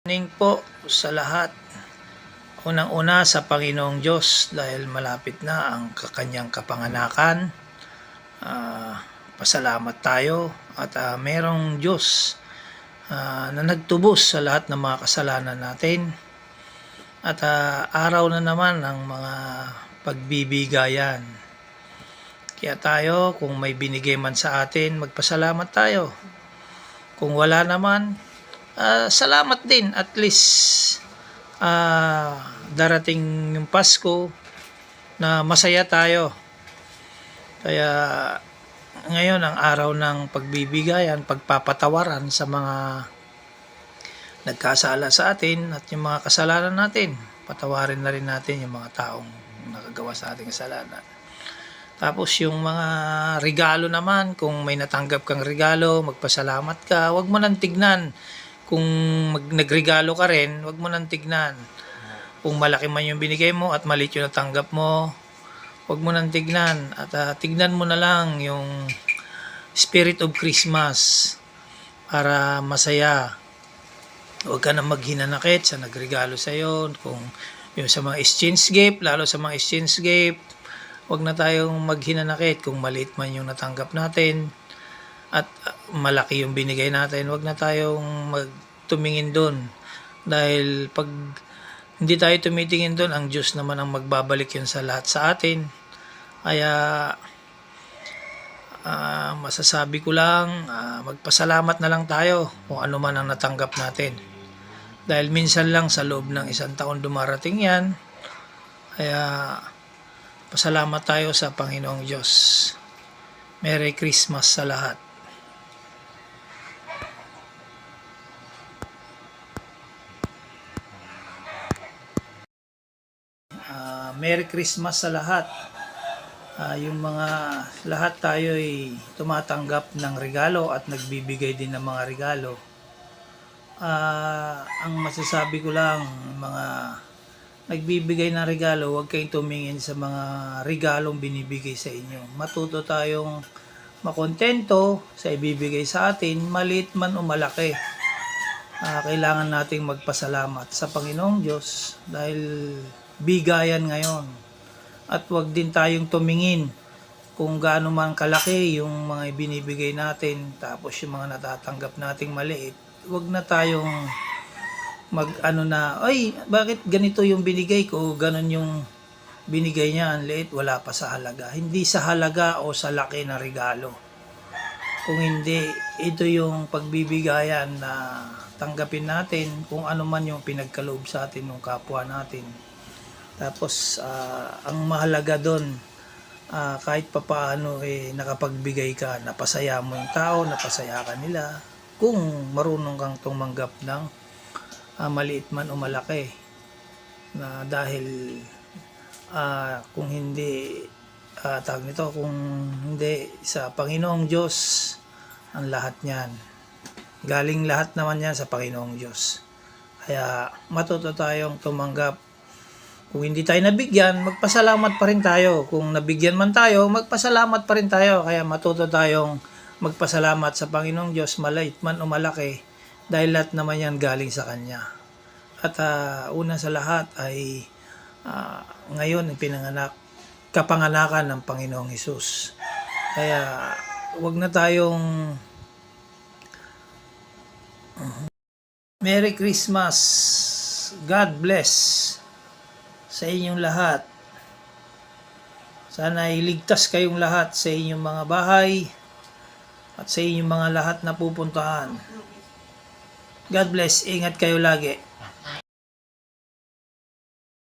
Morning po sa lahat. Unang-una sa Panginoong Diyos dahil malapit na ang kanyang kapanganakan. Pasalamat tayo at merong Diyos na nagtubos sa lahat ng mga kasalanan natin. At araw na naman ang mga pagbibigayan. Kaya tayo, kung may binigay man sa atin, magpasalamat tayo. Kung wala naman, salamat din, at least darating yung Pasko na masaya tayo. Kaya ngayon ang araw ng pagbibigayan, pagpapatawaran sa mga nagkasala sa atin at yung mga kasalanan natin. Patawarin na rin natin yung mga taong nakagawa sa ating kasalanan. Tapos yung mga regalo naman, kung may natanggap kang regalo, magpasalamat ka. Huwag mo nang tignan. Kung nagregalo ka rin, huwag mo nang tignan. Kung malaki man yung binigay mo at maliit yung natanggap mo, huwag mo nang tignan. At tignan mo na lang yung Spirit of Christmas para masaya. Huwag ka na maghinanakit sa nagregalo sa'yo. Kung yung sa mga exchange gift, lalo sa mga exchange gift, huwag na tayong maghinanakit kung maliit man yung natanggap natin at malaki yung binigay natin. Huwag na tayong magtumingin doon, dahil pag hindi tayo tumitingin doon, ang Diyos naman ang magbabalik yun sa lahat sa atin. Kaya masasabi ko lang, magpasalamat na lang tayo kung ano man ang natanggap natin, dahil minsan lang sa loob ng isang taon dumarating yan. Kaya pasalamat tayo sa Panginoong Diyos. Merry Christmas sa lahat. Merry Christmas sa lahat. Yung mga lahat tayo ay tumatanggap ng regalo at nagbibigay din ng mga regalo. Ang masasabi ko lang, mga nagbibigay ng regalo, huwag kayong tumingin sa mga regalong binibigay sa inyo. Matuto tayong makontento sa ibibigay sa atin, maliit man o malaki. Kailangan nating magpasalamat sa Panginoong Diyos dahil bigayan ngayon. At huwag din tayong tumingin kung gaano man kalaki yung mga binibigay natin, tapos yung mga natatanggap nating maliit. Huwag na tayong ay, bakit ganito yung binigay ko, ganon yung binigay niya, ang liit, wala pa sa halaga. Hindi sa halaga o sa laki na regalo. Kung hindi, ito yung pagbibigayan na tanggapin natin kung ano man yung pinagkaloob sa atin ng kapwa natin. Tapos ang mahalaga doon, kahit papaano nakapagbigay ka, napasaya mo yung tao, napasaya ka nila, kung marunong kang tumanggap ng maliit man o malaki. Dahil kung hindi kung hindi sa Panginoong Diyos ang lahat niyan, galing lahat naman yan sa Panginoong Diyos. Kaya matuto tayong tumanggap. Kung hindi tayo nabigyan, magpasalamat pa rin tayo. Kung nabigyan man tayo, magpasalamat pa rin tayo. Kaya matuto tayong magpasalamat sa Panginoong Diyos, maliit man o malaki, dahil lahat naman yan galing sa Kanya. At una sa lahat ay ngayon kapanganakan ng Panginoong Hesus. Kaya wag na tayong Merry Christmas. God bless sa inyong lahat. Sana iligtas kayong lahat sa inyong mga bahay at sa inyong mga lahat na pupuntahan. God bless. Ingat kayo lagi.